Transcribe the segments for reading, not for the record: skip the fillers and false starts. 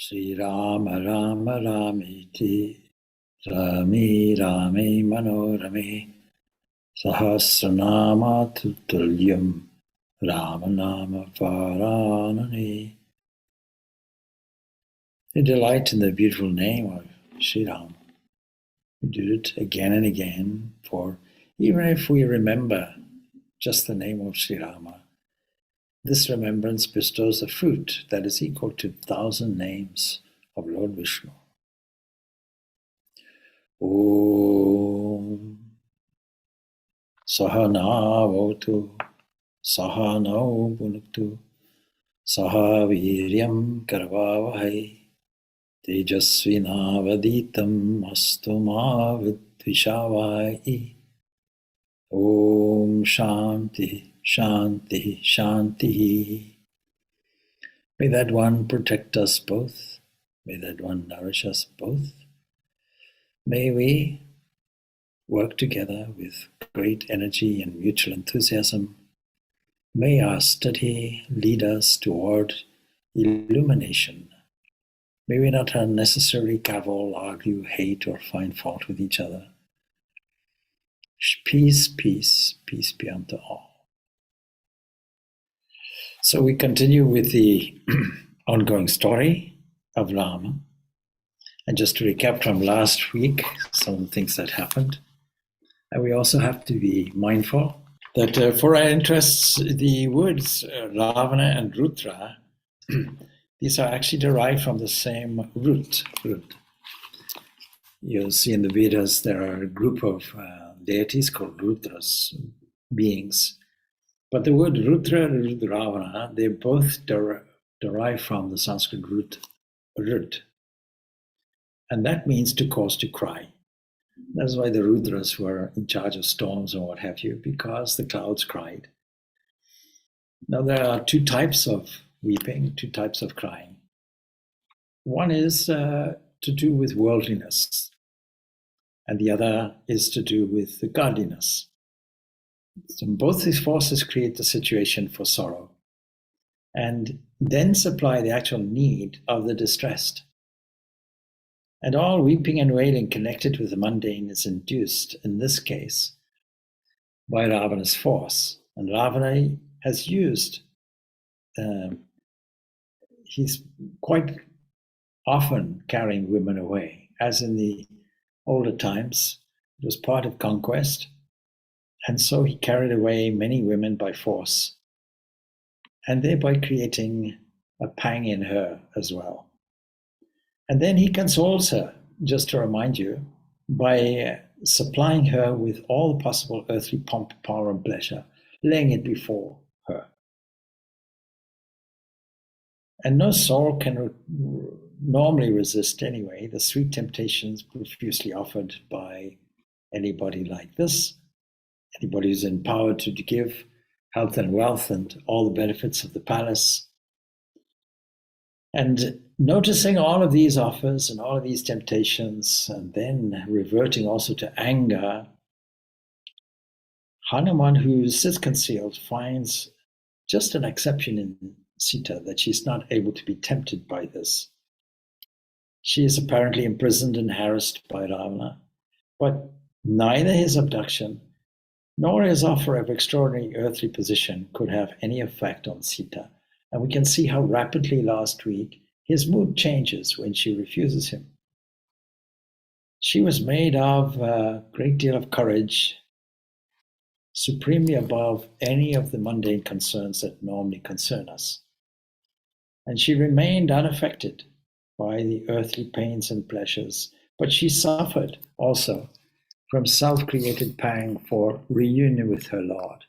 Shri Rama Rama Ramiti Rami Rame Manorame Sahasranama Tutulyam Rama Nama Varanane. We delight in the beautiful name of Shri Ram. We do it again and again, for even if we remember just the name of Sri Rama, this remembrance bestows a fruit that is equal to 1,000 names of Lord Vishnu. Om Sahana Votu Sahano Bhunaktu Saha Viryam Karvavahai Tejasvinavaditam Astu Ma Vidvishavai. Om Shanti Shanti Shanti. May that one protect us both. May that one nourish us both. May we work together with great energy and mutual enthusiasm. May our study lead us toward illumination. May we not unnecessarily cavil, argue, hate, or find fault with each other. Peace, peace, peace be unto all. So we continue with the ongoing story of Rama. And just to recap from last week, some of the things that happened. And we also have to be mindful that for our interests, the words Ravana and Rudra, these are actually derived from the same root. You'll see in the Vedas there are a group of deities called Rudras, beings. But the word Rudra and Ravana, they both derive from the Sanskrit root Rud. And that means to cause to cry. That's why the Rudras were in charge of storms and what have you, because the clouds cried. Now there are two types of weeping, two types of crying. One is to do with worldliness, and the other is to do with the godliness. So both these forces create the situation for sorrow, and then supply the actual need of the distressed. And all weeping and wailing connected with the mundane is induced, in this case, by Ravana's force. And Ravana has used, he's quite often carrying women away, as in the older times. It was part of conquest. And so he carried away many women by force, and thereby creating a pang in her as well. And then he consoles her, just to remind you, by supplying her with all the possible earthly pomp, power, and pleasure, laying it before her. And no soul can normally resist anyway the sweet temptations profusely offered by anybody like this, anybody who's empowered to give health and wealth and all the benefits of the palace. And noticing all of these offers and all of these temptations, and then reverting also to anger, Hanuman, who sits concealed, finds just an exception in Sita, that she's not able to be tempted by this. She is apparently imprisoned and harassed by Ravana, but neither his abduction nor his offer of extraordinary earthly position could have any effect on Sita. And we can see how rapidly last week his mood changes when she refuses him. She was made of a great deal of courage, supremely above any of the mundane concerns that normally concern us. And she remained unaffected by the earthly pains and pleasures, but she suffered also from self-created pang for reunion with her Lord.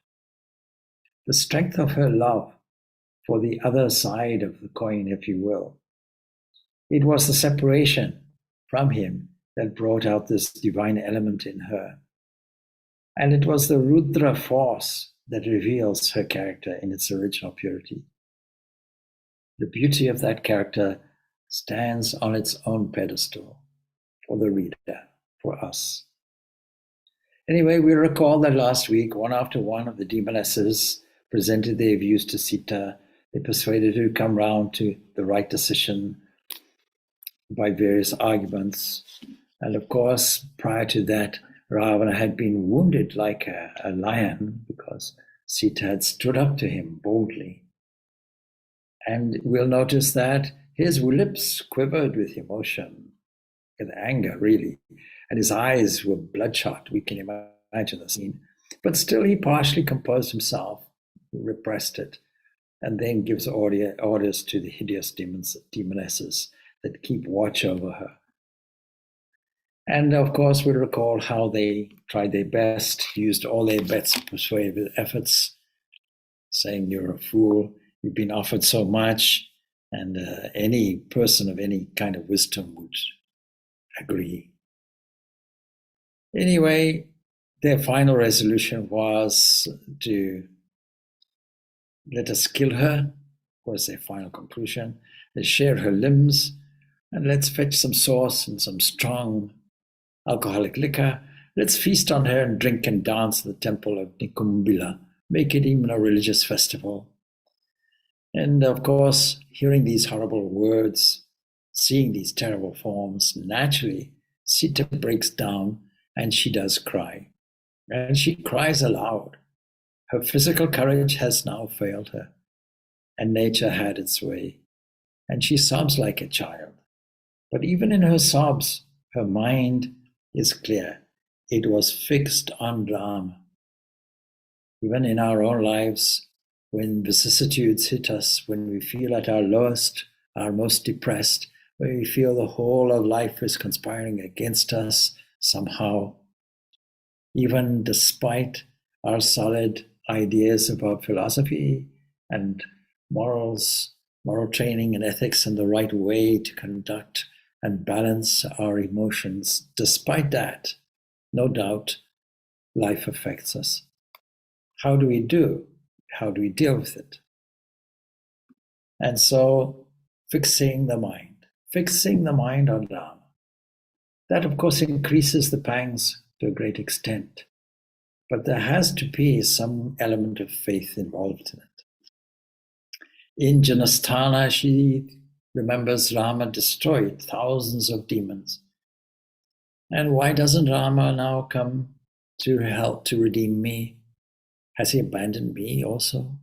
The strength of her love for the other side of the coin, if you will. It was the separation from him that brought out this divine element in her. And it was the Rudra force that reveals her character in its original purity. The beauty of that character stands on its own pedestal for the reader, for us. Anyway, we recall that last week, one after one of the demonesses presented their views to Sita. They persuaded her to come round to the right decision. by various arguments. And of course, prior to that, Ravana had been wounded like a lion because Sita had stood up to him boldly. And we'll notice that his lips quivered with emotion, with anger, really, and his eyes were bloodshot. We can imagine the scene. But still, he partially composed himself, repressed it, and then gives orders to the hideous demonesses that keep watch over her. And of course, we recall how they tried their best, used all their best persuasive efforts, saying, "You're a fool, you've been offered so much," and any person of any kind of wisdom would agree. Anyway, their final resolution was to let us kill her, was their final conclusion. Let's share her limbs, and let's fetch some sauce and some strong alcoholic liquor. Let's feast on her and drink and dance in the temple of Nikumbila. Make it even a religious festival. And of course, hearing these horrible words, seeing these terrible forms, naturally, Sita breaks down and she does cry. And she cries aloud. Her physical courage has now failed her, and nature had its way. And she sobs like a child. But even in her sobs, her mind is clear. It was fixed on Rama. Even in our own lives, when vicissitudes hit us, when we feel at our lowest, our most depressed, when we feel the whole of life is conspiring against us somehow, even despite our solid ideas about philosophy and morals, moral training and ethics and the right way to conduct and balance our emotions, despite that, no doubt, life affects us. How do we do? How do we deal with it? And so, fixing the mind on Rama. That, of course, increases the pangs to a great extent. But there has to be some element of faith involved in it. In Janasthana, she remembers Rama destroyed thousands of demons. And why doesn't Rama now come to help to redeem me? Has he abandoned me also?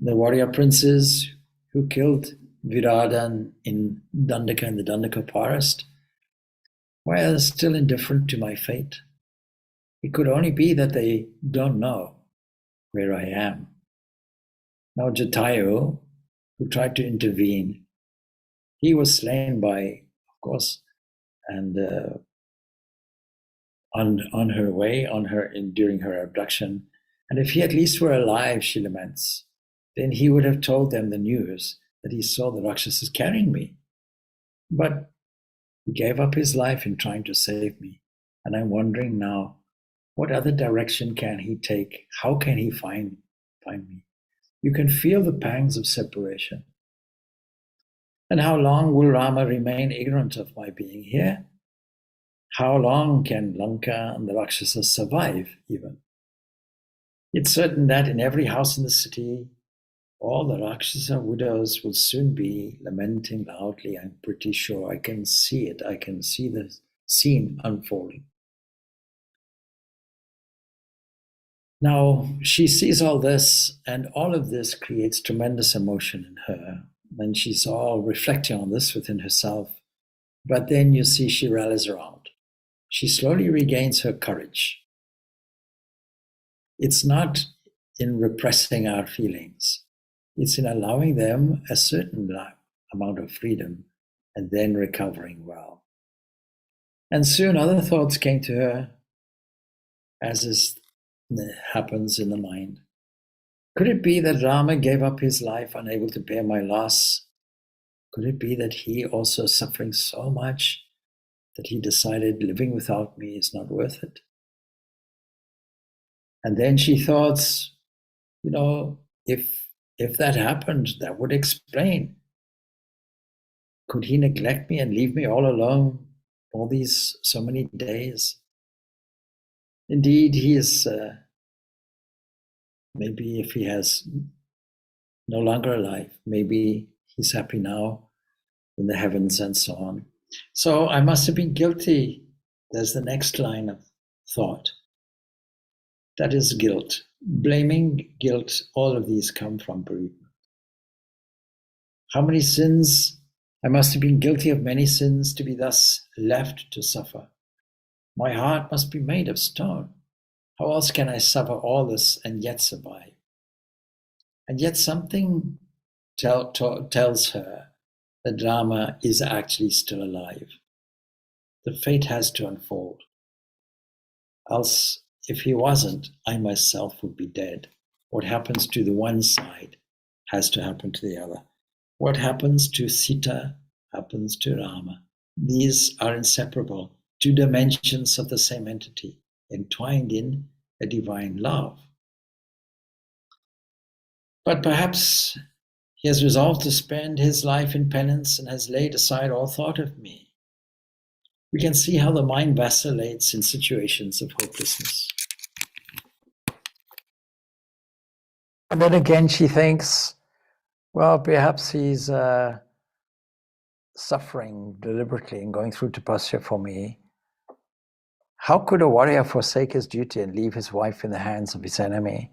The warrior princes who killed Virada in Dandaka in the Dandaka forest, why are they still indifferent to my fate? It could only be that they don't know where I am. Now Jatayu, who tried to intervene, he was slain by, of course, and on her way, during her abduction. And if he at least were alive, she laments, then he would have told them the news that he saw the Rakshasas carrying me. But he gave up his life in trying to save me. And I'm wondering now, what other direction can he take? How can he find me? You can feel the pangs of separation. And how long will Rama remain ignorant of my being here? How long can Lanka and the Rakshasas survive even? It's certain that in every house in the city, all the Rakshasa widows will soon be lamenting loudly. I'm pretty sure I can see it. I can see the scene unfolding. Now, she sees all this, and all of this creates tremendous emotion in her. And she's all reflecting on this within herself. But then you see she rallies around. She slowly regains her courage. It's not in repressing our feelings. It's in allowing them a certain amount of freedom and then recovering well. And soon other thoughts came to her, as happens in the mind. Could it be that Rama gave up his life unable to bear my loss? Could it be that he also is suffering so much that he decided living without me is not worth it? And then she thought, if that happened, that would explain. Could he neglect me and leave me all alone all these so many days? Indeed, he is, maybe if he has no longer alive, maybe he's happy now in the heavens and so on. So I must have been guilty. There's the next line of thought. That is guilt. Blaming, guilt, all of these come from bereavement. How many sins? I must have been guilty of many sins to be thus left to suffer. My heart must be made of stone. How else can I suffer all this and yet survive? And yet something tells her that Rama is actually still alive. The fate has to unfold. Else, if he wasn't, I myself would be dead. What happens to the one side has to happen to the other. What happens to Sita happens to Rama. These are inseparable, two dimensions of the same entity, entwined in a divine love. But perhaps he has resolved to spend his life in penance and has laid aside all thought of me. We can see how the mind vacillates in situations of hopelessness. And then again, she thinks, well, perhaps he's suffering deliberately and going through tapasya for me. How could a warrior forsake his duty and leave his wife in the hands of his enemy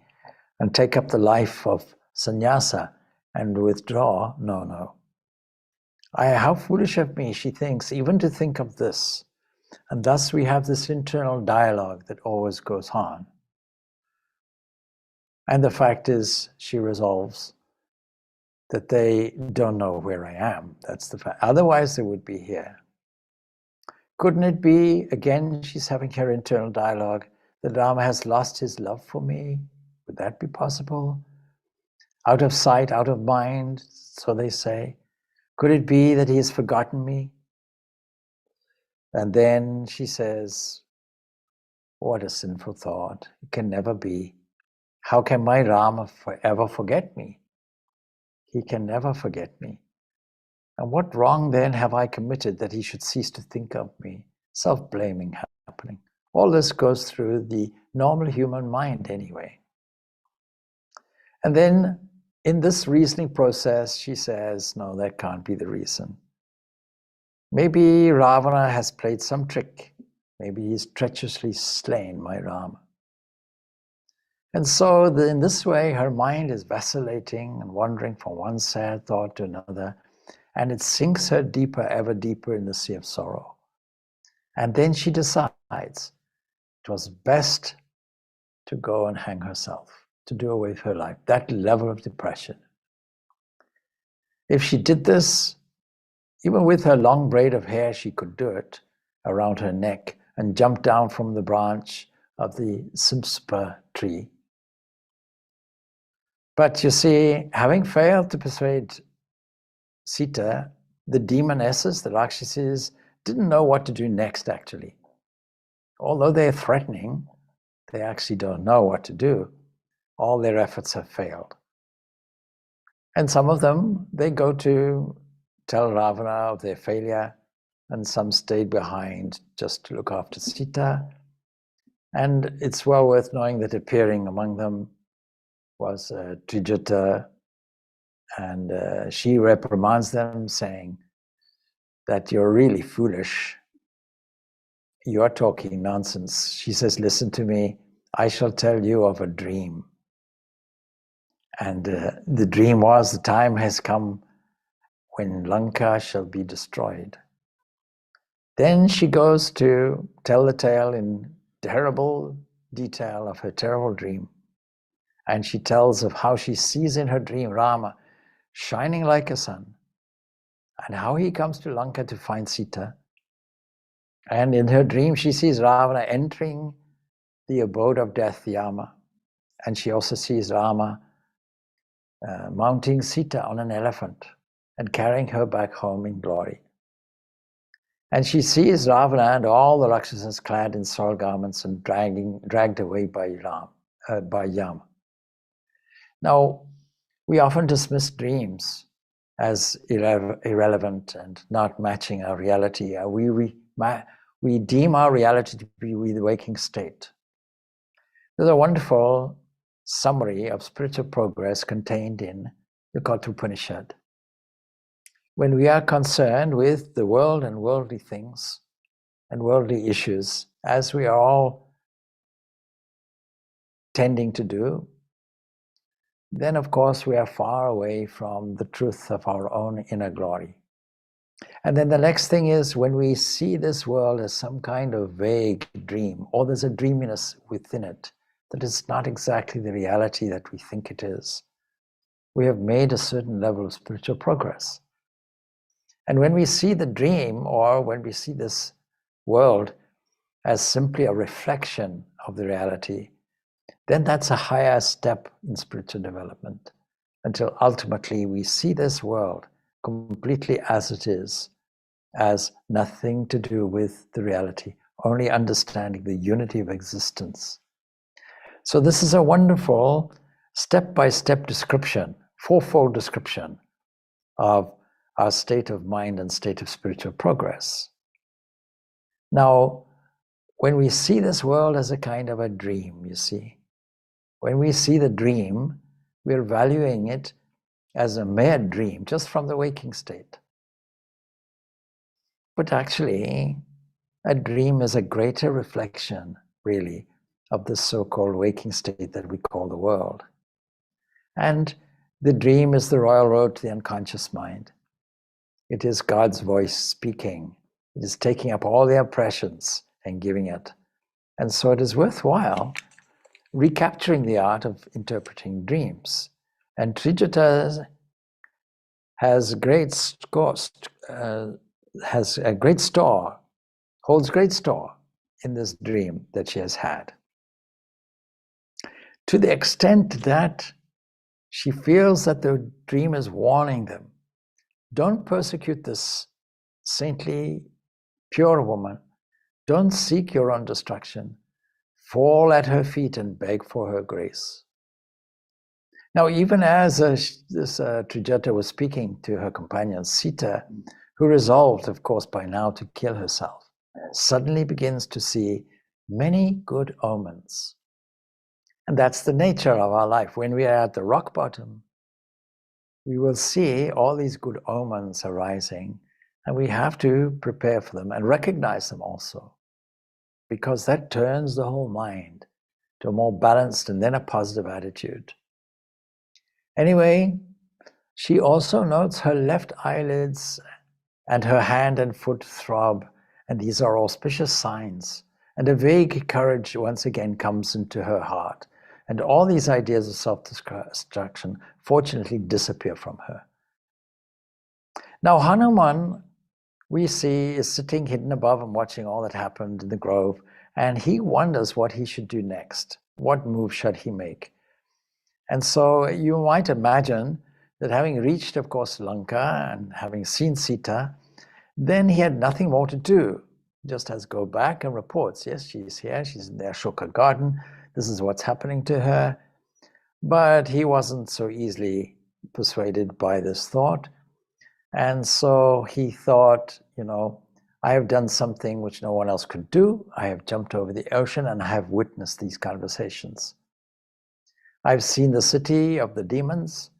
and take up the life of sannyasa and withdraw? No. How foolish of me, she thinks, even to think of this. And thus we have this internal dialogue that always goes on. And the fact is, she resolves that they don't know where I am. That's the fact. Otherwise, they would be here. Couldn't it be, again, she's having her internal dialogue, that Rama has lost his love for me? Would that be possible? Out of sight, out of mind, so they say. Could it be that he has forgotten me? And then she says, what a sinful thought. It can never be. How can my Rama forever forget me? He can never forget me. And what wrong then have I committed that he should cease to think of me? Self-blaming happening. All this goes through the normal human mind anyway. And then in this reasoning process, she says, no, that can't be the reason. Maybe Ravana has played some trick. Maybe he's treacherously slain my Rama. And so in this way, her mind is vacillating and wandering from one sad thought to another, and it sinks her deeper, ever deeper in the sea of sorrow. And then she decides it was best to go and hang herself, to do away with her life, that level of depression. If she did this, even with her long braid of hair, she could do it around her neck and jump down from the branch of the simspa tree. But you see, having failed to persuade Sita, the demonesses, the Rakshasas, didn't know what to do next, actually. Although they're threatening, they actually don't know what to do. All their efforts have failed. And some of them, they go to tell Ravana of their failure, and some stayed behind just to look after Sita. And it's well worth knowing that appearing among them was Trijata, and she reprimands them, saying that you're really foolish. You're talking nonsense. She says, listen to me, I shall tell you of a dream. And the dream was, the time has come when Lanka shall be destroyed. Then she goes to tell the tale in terrible detail of her terrible dream. And she tells of how she sees in her dream Rama shining like a sun, and how he comes to Lanka to find Sita. And in her dream, she sees Ravana entering the abode of death, Yama. And she also sees Rama mounting Sita on an elephant and carrying her back home in glory. And she sees Ravana and all the Rakshasas clad in soiled garments and dragged away by Yama. Now, we often dismiss dreams as irrelevant and not matching our reality. We deem our reality to be the waking state. There's a wonderful summary of spiritual progress contained in the Katha Upanishad. when we are concerned with the world and worldly things and worldly issues, as we are all tending to do, then of course we are far away from the truth of our own inner glory. And then the next thing is when we see this world as some kind of vague dream, or there's a dreaminess within it, that is not exactly the reality that we think it is, we have made a certain level of spiritual progress. And when we see the dream, or when we see this world as simply a reflection of the reality, then that's a higher step in spiritual development, until ultimately we see this world completely as it is, as nothing to do with the reality, only understanding the unity of existence. So this is a wonderful step-by-step description, fourfold description of our state of mind and state of spiritual progress. Now, when we see this world as a kind of a dream, you see, when we see the dream, we're valuing it as a mere dream, just from the waking state. But actually, a dream is a greater reflection, really, of the so-called waking state that we call the world. And the dream is the royal road to the unconscious mind. It is God's voice speaking. It is taking up all the impressions and giving it. And so it is worthwhile recapturing the art of interpreting dreams. And Trijata has great holds great store in this dream that she has had, to the extent that she feels that the dream is warning them. Don't persecute this saintly, pure woman. Don't seek your own destruction. Fall at her feet and beg for her grace. Now, even as Trijata was speaking to her companion Sita, who resolved, of course, by now to kill herself, suddenly begins to see many good omens. And that's the nature of our life. When we are at the rock bottom, we will see all these good omens arising, and we have to prepare for them and recognize them also, because that turns the whole mind to a more balanced and then a positive attitude. Anyway, she also notes her left eyelids and her hand and foot throb, and these are auspicious signs. And a vague courage once again comes into her heart. And all these ideas of self-destruction fortunately disappear from her. Now Hanuman, we see, is sitting hidden above and watching all that happened in the grove, and he wonders what he should do next. What move should he make? And so you might imagine that having reached, of course, Lanka and having seen Sita, then he had nothing more to do. Just has go back and reports, yes, she's here, she's in the Ashoka garden, this is what's happening to her. But he wasn't so easily persuaded by this thought. And so he thought, I have done something which no one else could do. I have jumped over the ocean and I have witnessed these conversations. I've seen the city of the demons,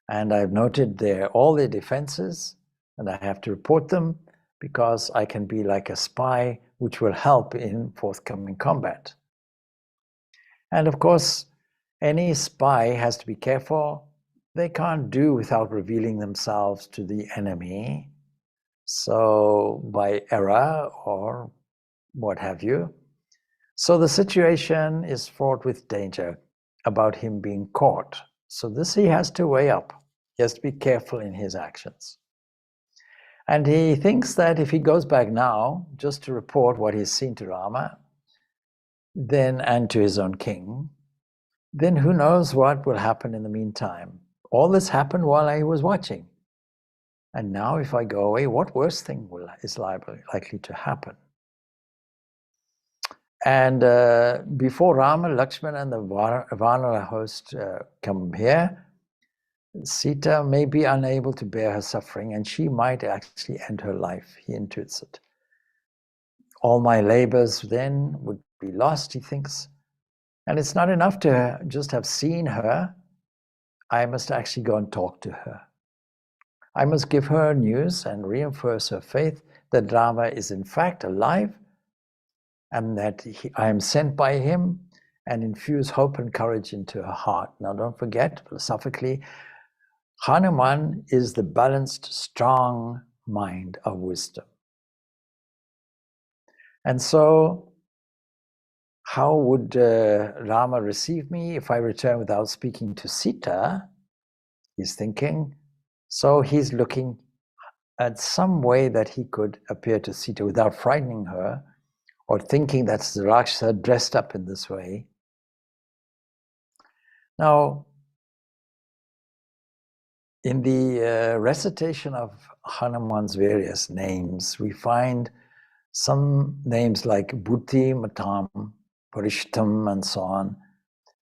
and I've noted all their defenses, and I have to report them because I can be like a spy, which will help in forthcoming combat. And of course, any spy has to be careful. They can't do without revealing themselves to the enemy, so by error or what have you. So the situation is fraught with danger about him being caught. So this he has to weigh up. He has to be careful in his actions. And he thinks that if he goes back now, just to report what he's seen to Rama, and to his own king, then who knows what will happen in the meantime. All this happened while I was watching. And now if I go away, what worse thing is likely to happen? And before Rama, Lakshmana and the Vanara host come here, Sita may be unable to bear her suffering, and she might actually end her life. He intuits it. All my labors then would be lost, he thinks. And it's not enough to just have seen her. I must actually go and talk to her. I must give her news and reinforce her faith that Rama is in fact alive and that I am sent by him, and infuse hope and courage into her heart. Now, don't forget, philosophically, Hanuman is the balanced, strong mind of wisdom. And so, how would Rama receive me if I return without speaking to Sita? He's thinking. So he's looking at some way that he could appear to Sita without frightening her, or thinking that's the Rakshasa dressed up in this way. Now, in the recitation of Hanuman's various names, we find some names like Buddhi, Matam, Parishtam, and so on,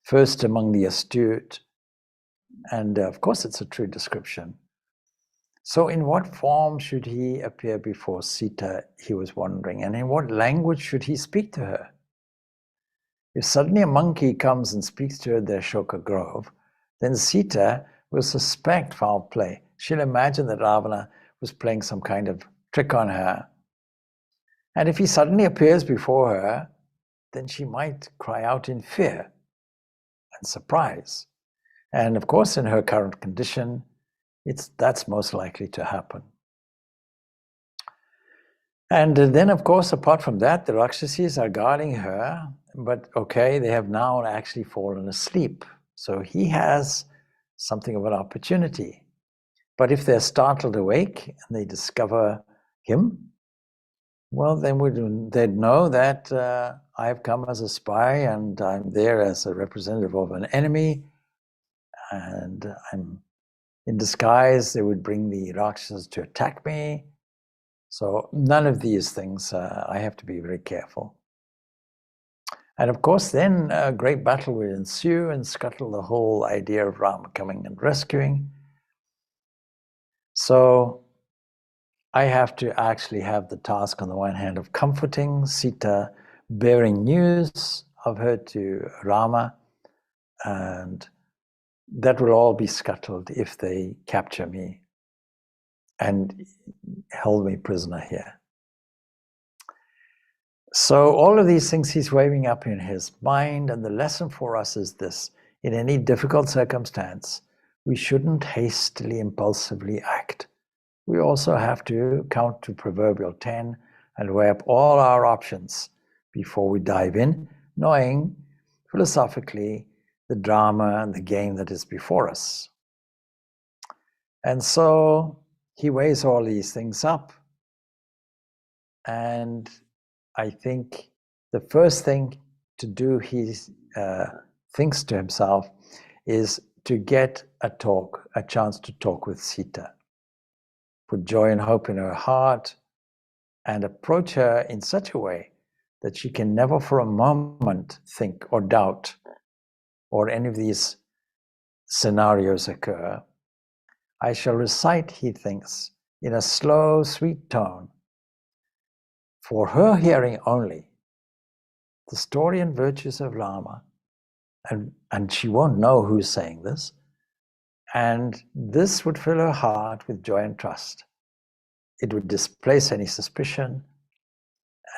first among the astute. And of course, it's a true description. So in what form should he appear before Sita, he was wondering, and in what language should he speak to her? If suddenly a monkey comes and speaks to her at the Ashoka Grove, then Sita will suspect foul play. She'll imagine that Ravana was playing some kind of trick on her. And if he suddenly appears before her, then she might cry out in fear and surprise. And of course, in her current condition, that's most likely to happen. And then, of course, apart from that, the Rakshasis are guarding her, but okay, they have now actually fallen asleep. So he has something of an opportunity. But if they're startled awake and they discover him, well, then they'd know that I've come as a spy and I'm there as a representative of an enemy, and I'm in disguise. They would bring the Rakshasas to attack me. So none of these things, I have to be very careful. And of course, then a great battle will ensue and scuttle the whole idea of Rama coming and rescuing. So I have to actually have the task on the one hand of comforting Sita, bearing news of her to Rama, and that will all be scuttled if they capture me and held me prisoner here. So all of these things he's waving up in his mind, and the lesson for us is this: in any difficult circumstance, we shouldn't hastily, impulsively act. We also have to count to proverbial 10 and weigh up all our options before we dive in, knowing philosophically the drama and the game that is before us. And so he weighs all these things up, and I think the first thing to do, he thinks to himself, is to get a chance to talk with Sita, put joy and hope in her heart, and approach her in such a way that she can never for a moment think or doubt, or any of these scenarios occur. I shall recite, he thinks, in a slow, sweet tone, for her hearing only, the story and virtues of Rama, and she won't know who's saying this, and this would fill her heart with joy and trust. It would displace any suspicion,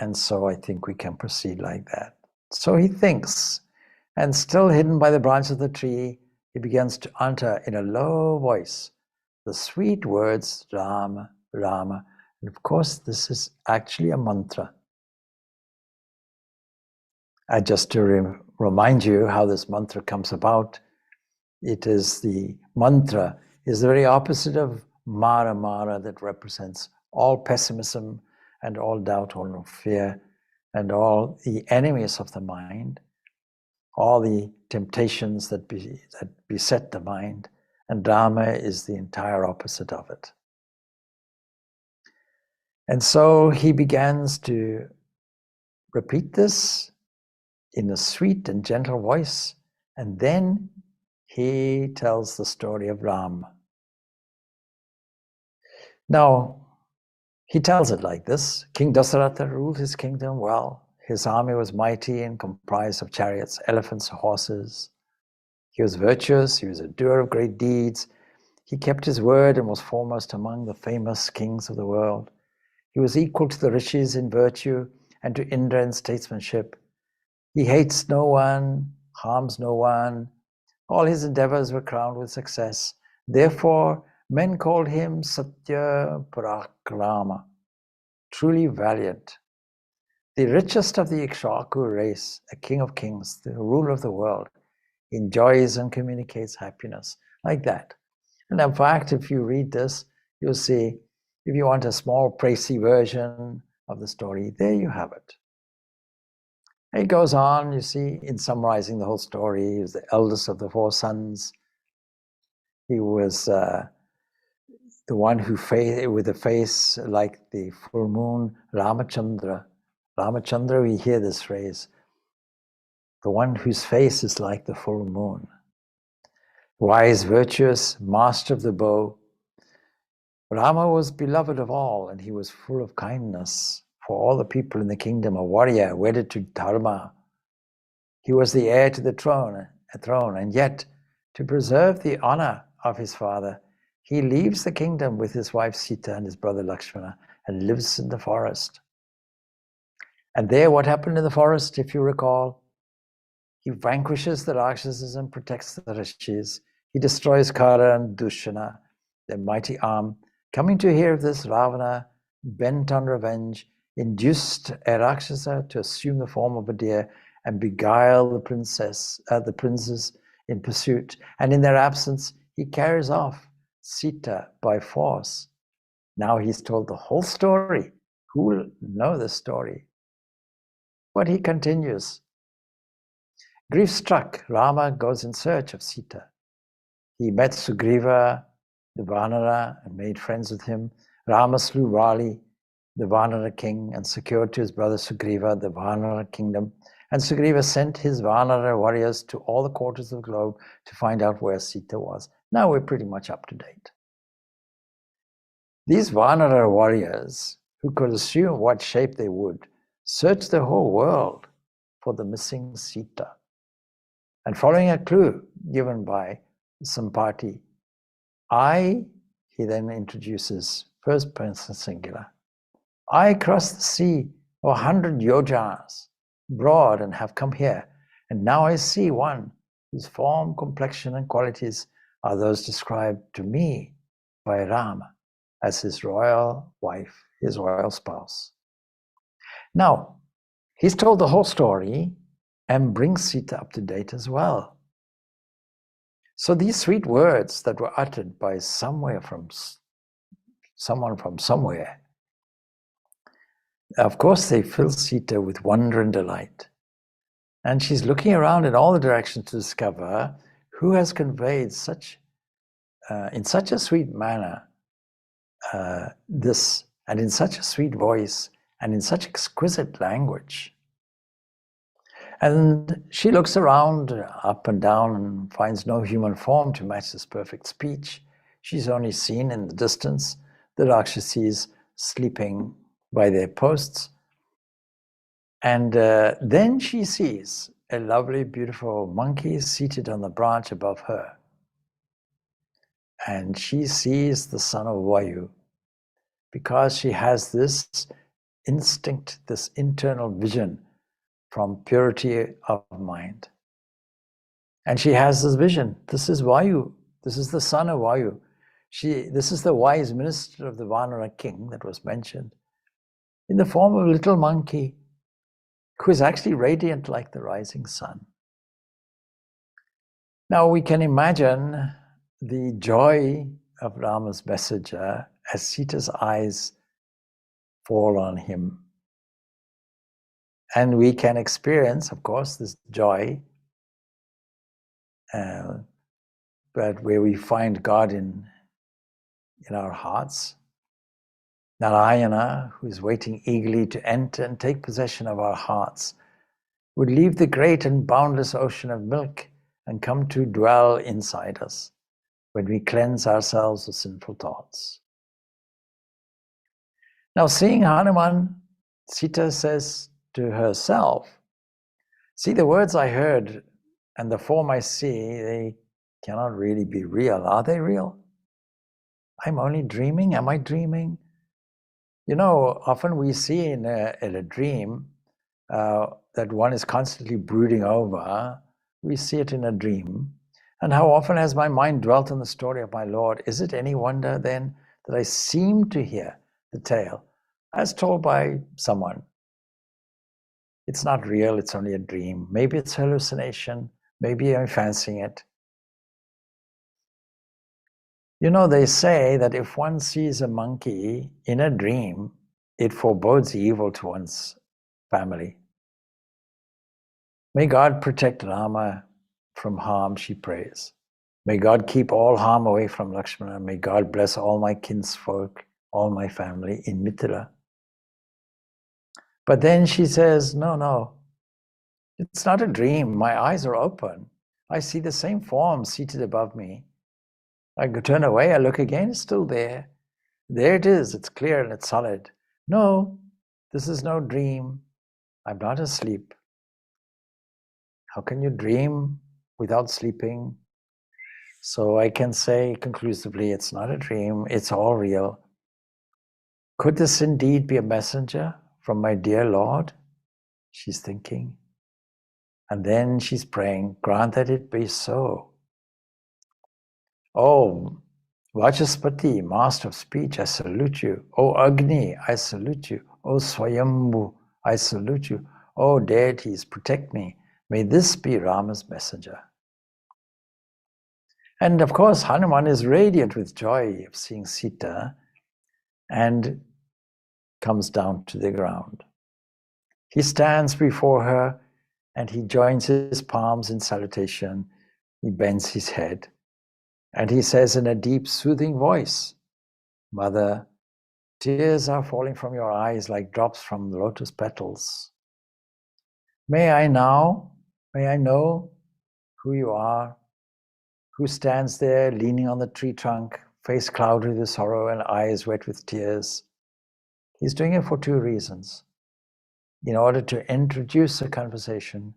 and so I think we can proceed like that. So he thinks, and still hidden by the branch of the tree, he begins to utter in a low voice the sweet words, Rama, Rama. And of course, this is actually a mantra. Just to remind you how this mantra comes about, it is the mantra is the very opposite of Mara Mara, that represents all pessimism and all doubt, all fear, and all the enemies of the mind, all the temptations that beset the mind, and Rama is the entire opposite of it. And so he begins to repeat this in a sweet and gentle voice, and then he tells the story of Rama. Now, he tells it like this: King Dasaratha ruled his kingdom well. His army was mighty and comprised of chariots, elephants, horses. He was virtuous, he was a doer of great deeds. He kept his word and was foremost among the famous kings of the world. He was equal to the rishis in virtue and to Indra in statesmanship. He hates no one, harms no one. All his endeavors were crowned with success. Therefore, men called him Satya Parakrama, truly valiant. The richest of the Ikshaku race, a king of kings, the ruler of the world, enjoys and communicates happiness like that. And in fact, if you read this, you'll see, if you want a small précis version of the story, there you have it. It goes on, you see, in summarizing the whole story. He was the eldest of the 4 sons. He was the one who with a face like the full moon, Ramachandra. Ramachandra, we hear this phrase, the one whose face is like the full moon. Wise, virtuous, master of the bow. Rama was beloved of all, and he was full of kindness for all the people in the kingdom, a warrior wedded to Dharma. He was the heir to the throne, and yet, to preserve the honor of his father, he leaves the kingdom with his wife Sita and his brother Lakshmana and lives in the forest. And there, what happened in the forest, if you recall? He vanquishes the Rakshasas and protects the Rishis. He destroys Kara and Dushana, their mighty arm. Coming to hear of this, Ravana, bent on revenge, induced a Rakshasa to assume the form of a deer and beguile the princes in pursuit. And in their absence, he carries off Sita by force. Now he's told the whole story. Who will know the story? But he continues. Grief-struck, Rama goes in search of Sita. He met Sugriva, the Vanara, and made friends with him. Rama slew Vali, the Vanara king, and secured to his brother Sugriva the Vanara kingdom. And Sugriva sent his Vanara warriors to all the quarters of the globe to find out where Sita was. Now we're pretty much up to date. These Vanara warriors, who could assume what shape they would, searched the whole world for the missing Sita. And following a clue given by Sampati, he then introduces first person singular. I crossed the sea 100 yojanas broad and have come here, and now I see one whose form, complexion, and qualities are those described to me by Rama as his royal wife, his royal spouse. Now, he's told the whole story and brings Sita up to date as well. So these sweet words that were uttered by someone from somewhere, of course they fill Sita with wonder and delight. And she's looking around in all the directions to discover who has conveyed in such a sweet manner, this, and in such a sweet voice, and in such exquisite language. And she looks around up and down and finds no human form to match this perfect speech. She's only seen in the distance the Rakshasis sleeping by their posts. And then she sees a lovely, beautiful monkey seated on the branch above her. And she sees the son of Vayu because she has this instinct, this internal vision from purity of mind. And she has this vision. This is Vayu. This is the son of Vayu. This is the wise minister of the Vanara king that was mentioned in the form of a little monkey who is actually radiant like the rising sun. Now we can imagine the joy of Rama's messenger as Sita's eyes fall on him. And we can experience, of course, this joy, but where we find God in our hearts. Narayana, who is waiting eagerly to enter and take possession of our hearts, would leave the great and boundless ocean of milk and come to dwell inside us when we cleanse ourselves of sinful thoughts. Now, seeing Hanuman, Sita says to herself, see, the words I heard and the form I see, they cannot really be real. Are they real? I'm only dreaming. Am I dreaming? You know, often we see in a dream that one is constantly brooding over. We see it in a dream. And how often has my mind dwelt on the story of my Lord? Is it any wonder then that I seem to hear the tale as told by someone? It's not real, it's only a dream. Maybe it's hallucination. Maybe I'm fancying it. You know, they say that if one sees a monkey in a dream, it forebodes evil to one's family. May God protect Rama from harm, she prays. May God keep all harm away from Lakshmana. May God bless all my kinsfolk, all my family in Mithila. But then she says, no, it's not a dream. My eyes are open. I see the same form seated above me. I turn away, I look again, it's still there. There it is, it's clear and it's solid. No, this is no dream. I'm not asleep. How can you dream without sleeping? So I can say conclusively, it's not a dream, it's all real. Could this indeed be a messenger from my dear Lord? She's thinking. And then she's praying, grant that it be so. Oh, Vachaspati, master of speech, I salute you. Oh, Agni, I salute you. Oh, Swayambhu, I salute you. Oh, deities, protect me. May this be Rama's messenger. And of course, Hanuman is radiant with joy of seeing Sita and comes down to the ground. He stands before her and he joins his palms in salutation. He bends his head and he says in a deep, soothing voice, Mother, tears are falling from your eyes like drops from lotus petals. May I know who you are, who stands there leaning on the tree trunk, face clouded with sorrow and eyes wet with tears. He's doing it for two reasons. In order to introduce a conversation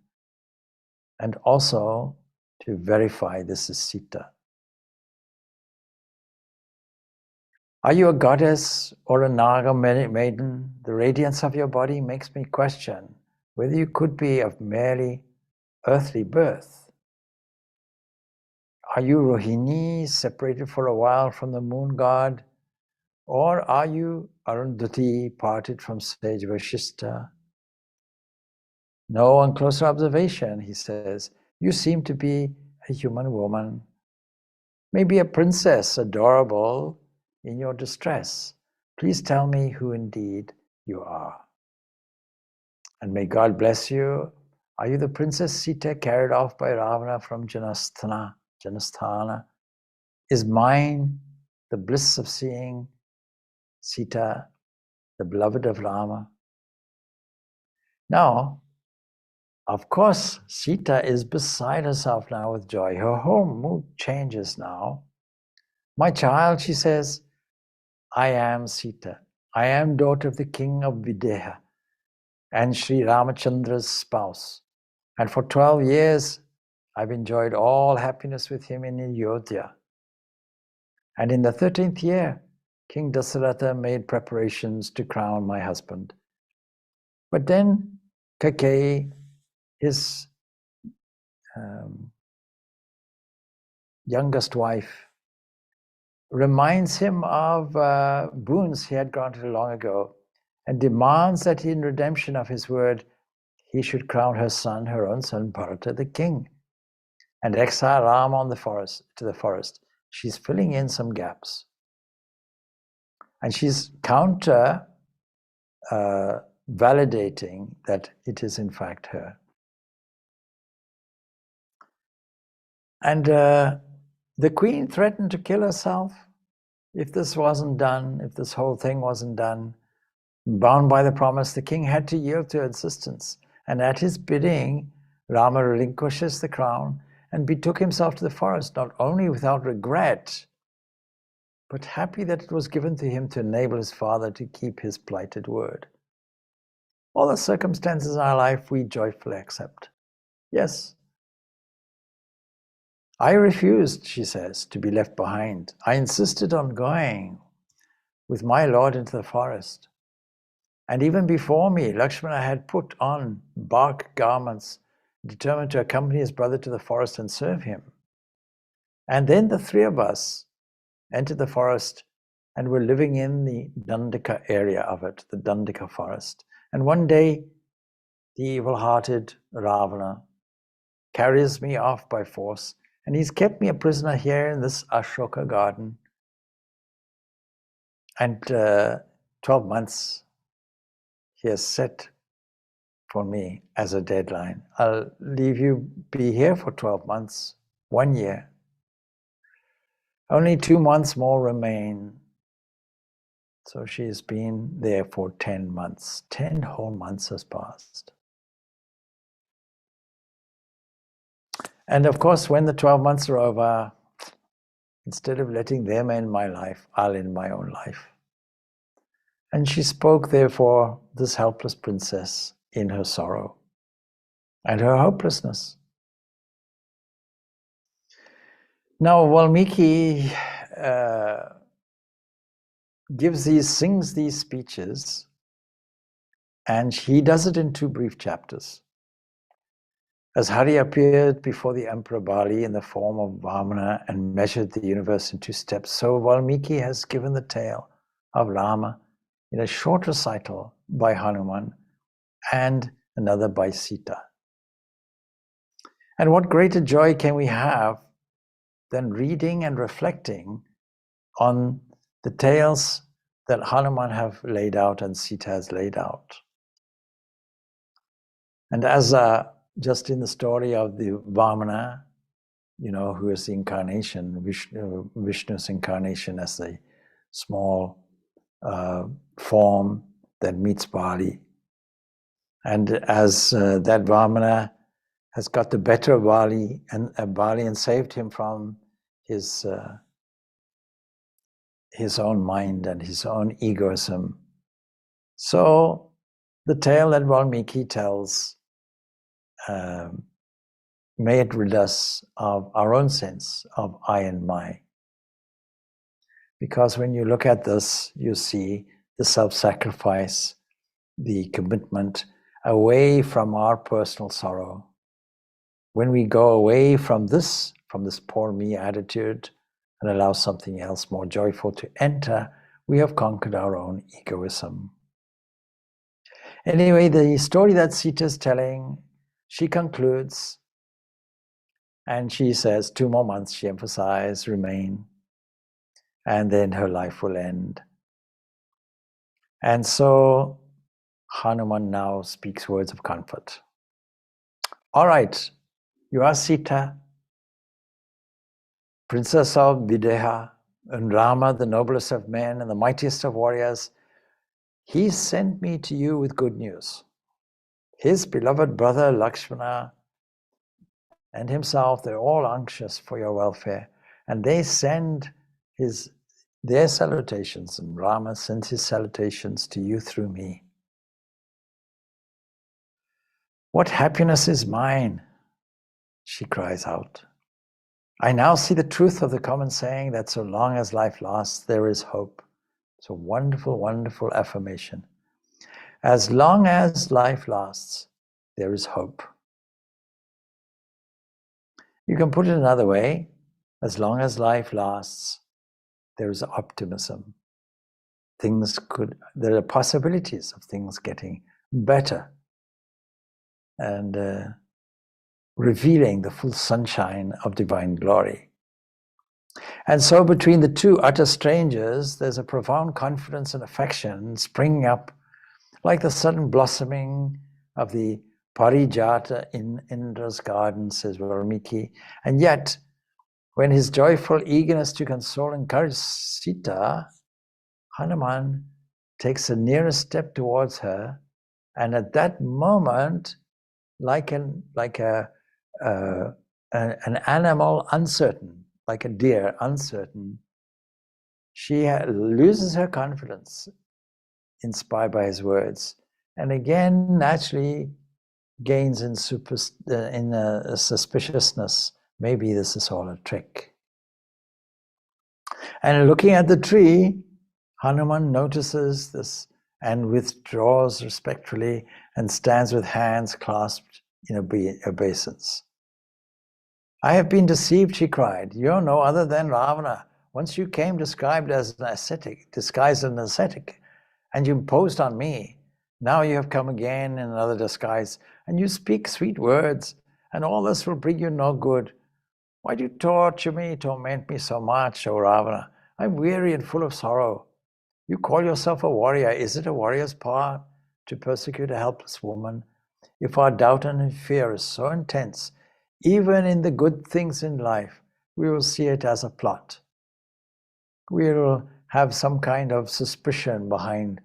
and also to verify this is Sita. Are you a goddess or a Naga maiden? The radiance of your body makes me question whether you could be of merely earthly birth. Are you Rohini, separated for a while from the moon god? Or are you Arundhati, parted from sage Vashishta? No, on closer observation, he says, you seem to be a human woman. Maybe a princess, adorable in your distress. Please tell me who indeed you are. And may God bless you. Are you the Princess Sita carried off by Ravana from Janasthana? Is mine the bliss of seeing Sita, the beloved of Rama? Now, of course, Sita is beside herself now with joy. Her whole mood changes now. My child, she says, I am Sita. I am daughter of the king of Videha and Sri Ramachandra's spouse. And for 12 years, I've enjoyed all happiness with him in Ayodhya. And in the 13th year, King Dasaratha made preparations to crown my husband. But then Kaikeyi, his youngest wife, reminds him of boons he had granted long ago and demands that in redemption of his word, he should crown her son, her own son, Bharata, the king, and exile Rama to the forest. She's filling in some gaps. And she's validating that it is in fact her. And the queen threatened to kill herself if this wasn't done, if this whole thing wasn't done. Bound by the promise, the king had to yield to her insistence. And at his bidding, Rama relinquishes the crown and betook himself to the forest, not only without regret, but happy that it was given to him to enable his father to keep his plighted word. All the circumstances in our life we joyfully accept. Yes, I refused, she says, to be left behind. I insisted on going with my lord into the forest. And even before me, Lakshmana had put on bark garments, determined to accompany his brother to the forest and serve him. And then the three of us entered the forest and were living in the Dandaka area of it, the Dandaka forest. And one day, the evil-hearted Ravana carries me off by force, and he's kept me a prisoner here in this Ashoka garden. And 12 months he has set for me as a deadline. I'll leave you be here for 12 months, 1 year. Only 2 months more remain. So she's been there for 10 months. 10 whole months has passed. And of course, when the 12 months are over, instead of letting them end my life, I'll end my own life. And she spoke, therefore, this helpless princess in her sorrow and her hopelessness. Now, Valmiki sings these speeches, and he does it in 2 brief chapters. As Hari appeared before the Emperor Bali in the form of Vamana and measured the universe in 2 steps, so Valmiki has given the tale of Rama in a short recital by Hanuman and another by Sita. And what greater joy can we have than reading and reflecting on the tales that Hanuman have laid out and Sita has laid out. And as just in the story of the Vamana, who is the incarnation, Vishnu's incarnation as a small form that meets Bali. And as that Vamana has got the better of Bali and saved him from his own mind and his own egoism. So the tale that Valmiki tells may it rid us of our own sense of I and my. Because when you look at this, you see the self-sacrifice, the commitment away from our personal sorrow. When we go away from this poor me attitude and allow something else more joyful to enter, we have conquered our own egoism. Anyway, the story that Sita is telling, she concludes, and she says 2 more months, she emphasized, remain, and then her life will end. And so Hanuman now speaks words of comfort. All right, you are Sita, princess of Videha, and Rama, the noblest of men and the mightiest of warriors. He sent me to you with good news. His beloved brother Lakshmana and himself, they're all anxious for your welfare, and they send their salutations, and Rama sends his salutations to you through me. What happiness is mine, she cries out. I now see the truth of the common saying that so long as life lasts, there is hope. It's a wonderful, wonderful affirmation. As long as life lasts, there is hope. You can put it another way. As long as life lasts, there is optimism. There are possibilities of things getting better and revealing the full sunshine of divine glory. And so between the 2 utter strangers, there's a profound confidence and affection springing up like the sudden blossoming of the Parijata in Indra's garden, says Valmiki. And yet, when his joyful eagerness to console and encourage Sita, Hanuman takes a nearer step towards her, and at that moment, like an animal uncertain, like a deer uncertain, she loses her confidence, inspired by his words, and again naturally gains in suspiciousness maybe this is all a trick. And looking at the tree, Hanuman notices this and withdraws respectfully and stands with hands clasped in obeisance. I have been deceived, she cried. You're no other than Ravana. Once you came disguised as an ascetic, and you imposed on me. Now you have come again in another disguise, and you speak sweet words, and all this will bring you no good. Why do you torment me so much, O Ravana? I'm weary and full of sorrow. You call yourself a warrior. Is it a warrior's part to persecute a helpless woman? If our doubt and fear is so intense, even in the good things in life, we will see it as a plot. We will have some kind of suspicion behind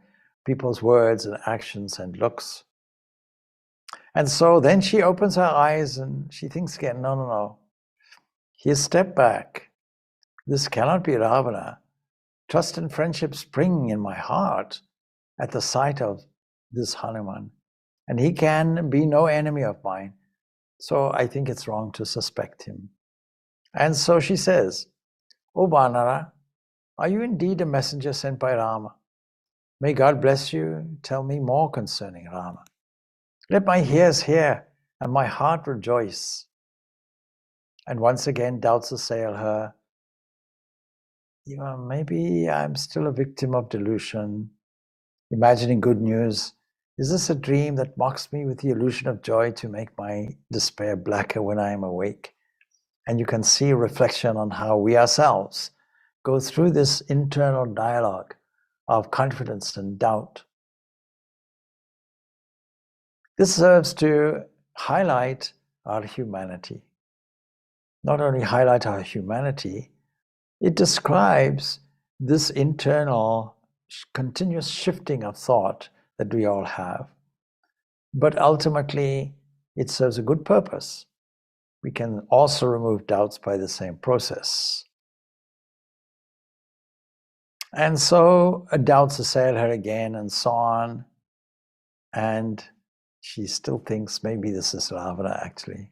people's words and actions and looks. And so then she opens her eyes and she thinks again, no. He has stepped back. This cannot be Ravana. Trust and friendship spring in my heart at the sight of this Hanuman. And he can be no enemy of mine. So I think it's wrong to suspect him. And so she says, O Vanara, are you indeed a messenger sent by Rama? May God bless you. Tell me more concerning Rama. Let my ears hear and my heart rejoice. And once again, doubts assail her. Maybe I'm still a victim of delusion, imagining good news. Is this a dream that mocks me with the illusion of joy to make my despair blacker when I am awake? And you can see a reflection on how we ourselves go through this internal dialogue of confidence and doubt. This serves to highlight our humanity. Not only highlight our humanity, it describes this internal continuous shifting of thought that we all have. But ultimately, it serves a good purpose. We can also remove doubts by the same process. And so doubts assail her again and so on. And she still thinks maybe this is Ravana actually.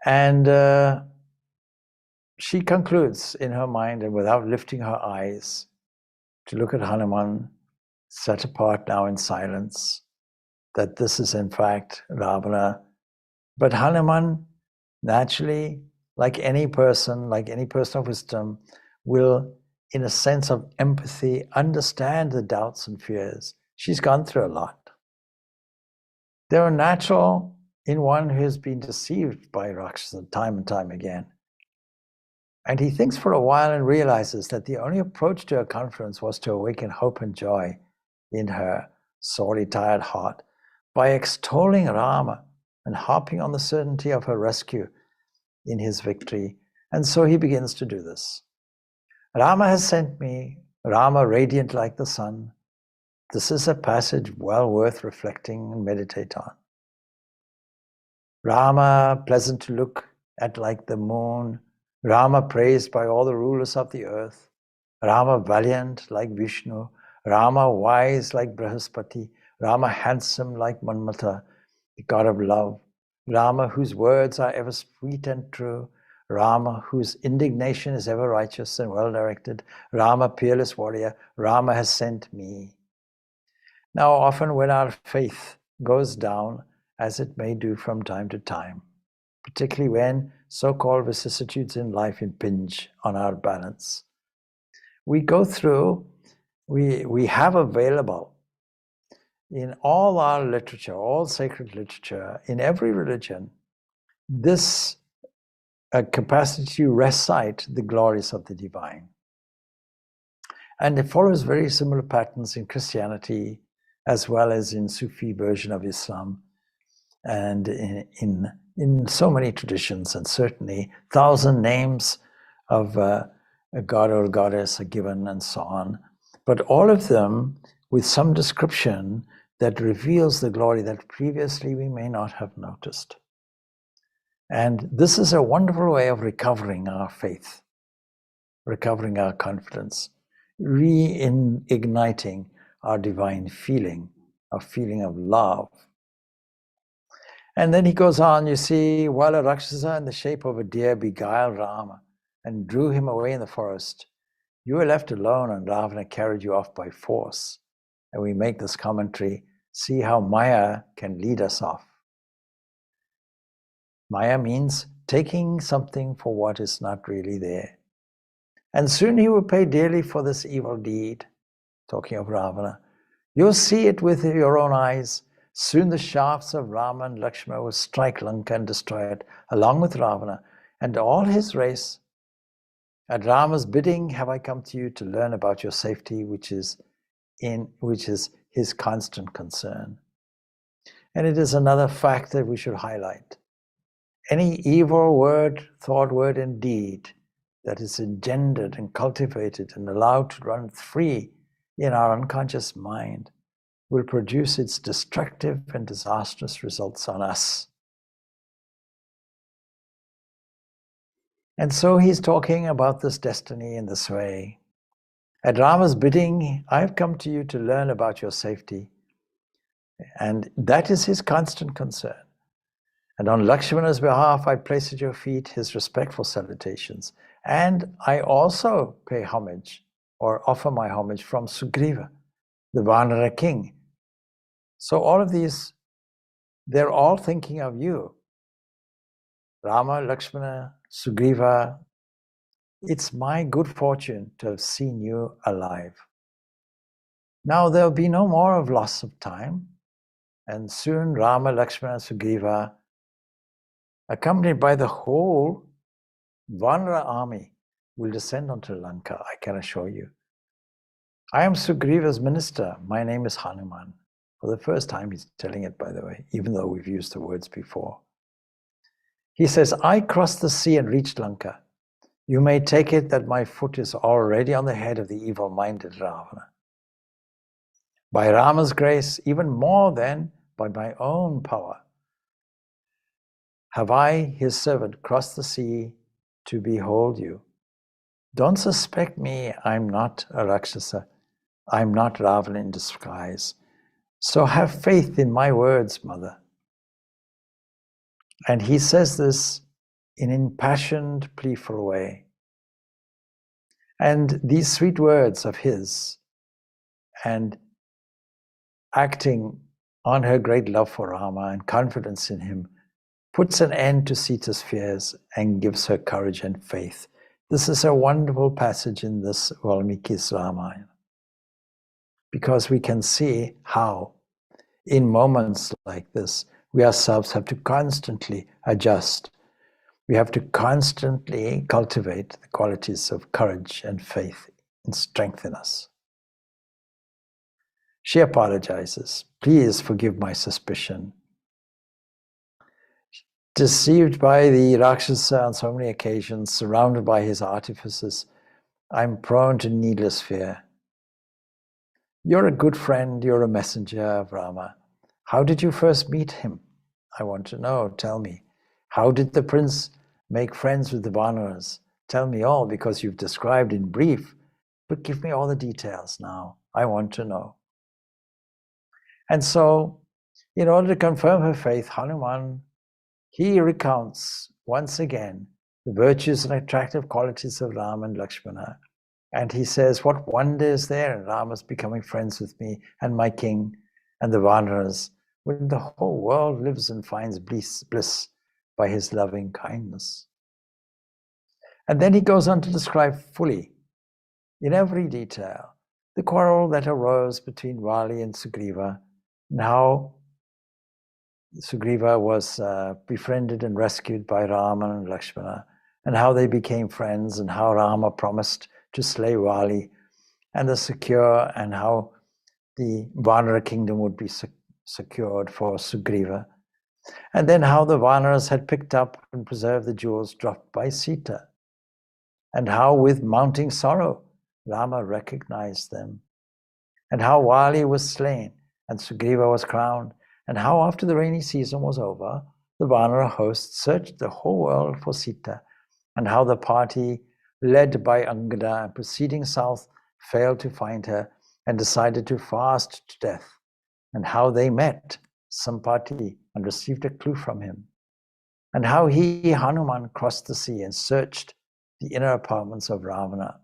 And she concludes in her mind, and without lifting her eyes, to look at Hanuman, set apart now in silence, that this is in fact Ravana. But Hanuman, naturally, like any person of wisdom, will, in a sense of empathy, understand the doubts and fears. She's gone through a lot. They are natural in one who has been deceived by Rakshasa time and time again. And he thinks for a while and realizes that the only approach to her confidence was to awaken hope and joy in her sorely tired heart by extolling Rama and harping on the certainty of her rescue in his victory. And so he begins to do this. Rama has sent me, Rama radiant like the sun. This is a passage well worth reflecting and meditate on. Rama pleasant to look at like the moon. Rama praised by all the rulers of the earth. Rama valiant like Vishnu. Rama wise like Brihaspati. Rama handsome like Manmatha, the god of love. Rama whose words are ever sweet and true. Rama whose indignation is ever righteous and well directed. Rama peerless warrior. Rama has sent me. Now often when our faith goes down, as it may do from time to time, particularly when so-called vicissitudes in life impinge on our balance, we go through, we have available in all our literature, all sacred literature, in every religion, this capacity to recite the glories of the divine. And it follows very similar patterns in Christianity as well as in Sufi version of Islam, and in so many traditions, and certainly 1,000 names of a god or goddess are given and so on. But all of them with some description that reveals the glory that previously we may not have noticed. And this is a wonderful way of recovering our faith, recovering our confidence, reigniting our divine feeling, a feeling of love. And then he goes on, you see, while a Rakshasa in the shape of a deer beguiled Rama and drew him away in the forest, you were left alone and Ravana carried you off by force. And we make this commentary, see how Maya can lead us off. Maya means taking something for what is not really there. And soon he will pay dearly for this evil deed, talking of Ravana. You'll see it with your own eyes. Soon the shafts of Rama and Lakshmana will strike Lanka and destroy it, along with Ravana and all his race. At Rama's bidding have I come to you to learn about your safety, which is his constant concern. And it is another fact that we should highlight. Any evil word, thought, word, and deed that is engendered and cultivated and allowed to run free in our unconscious mind will produce its destructive and disastrous results on us. And so he's talking about this destiny in this way. At Rama's bidding, I've come to you to learn about your safety. And that is his constant concern. And on Lakshmana's behalf, I place at your feet his respectful salutations. And I also pay homage, or offer my homage, from Sugriva, the Vanara king. So all of these, they're all thinking of you. Rama, Lakshmana, Sugriva. It's my good fortune to have seen you alive. Now there'll be no more of loss of time. And soon Rama, Lakshmana, and Sugriva, accompanied by the whole Vanara army, will descend onto Lanka, I can assure you. I am Sugriva's minister. My name is Hanuman. For the first time he's telling it, by the way, even though we've used the words before. He says, I crossed the sea and reached Lanka. You may take it that my foot is already on the head of the evil-minded Ravana. By Rama's grace, even more than by my own power, have I, his servant, crossed the sea to behold you. Don't suspect me, I'm not a Rakshasa. I'm not Ravana in disguise. So have faith in my words, mother. And he says this in an impassioned, playful way. And these sweet words of his, and acting on her great love for Rama and confidence in him, puts an end to Sita's fears and gives her courage and faith. This is a wonderful passage in this Valmiki's Ramayana, because we can see how in moments like this, we ourselves have to constantly adjust. We have to constantly cultivate the qualities of courage and faith and strengthen us. She apologizes. Please forgive my suspicion. Deceived by the Rakshasa on so many occasions, surrounded by his artifices, I'm prone to needless fear. You're a good friend, you're a messenger of Rama. How did you first meet him? I want to know, tell me. How did the prince make friends with the Vanaras? Tell me all, because you've described in brief, but give me all the details now. I want to know. And so, in order to confirm her faith, Hanuman, he recounts once again the virtues and attractive qualities of Rama and Lakshmana. And he says, what wonder is there in Rama's becoming friends with me and my king and the Vanaras, when the whole world lives and finds bliss by his loving kindness. And then he goes on to describe fully, in every detail, the quarrel that arose between Vali and Sugriva, and how Sugriva was befriended and rescued by Rama and Lakshmana, and how they became friends, and how Rama promised to slay Vali and and how the Vanara kingdom would be secured for Sugriva. And then how the Vanaras had picked up and preserved the jewels dropped by Sita, and how with mounting sorrow Rama recognized them, and how Vali was slain and Sugriva was crowned, and how after the rainy season was over, the Vanara host searched the whole world for Sita, and how the party led by Angada and proceeding south failed to find her and decided to fast to death, and how they met Sampati and received a clue from him, and how he, Hanuman, crossed the sea and searched the inner apartments of Ravana.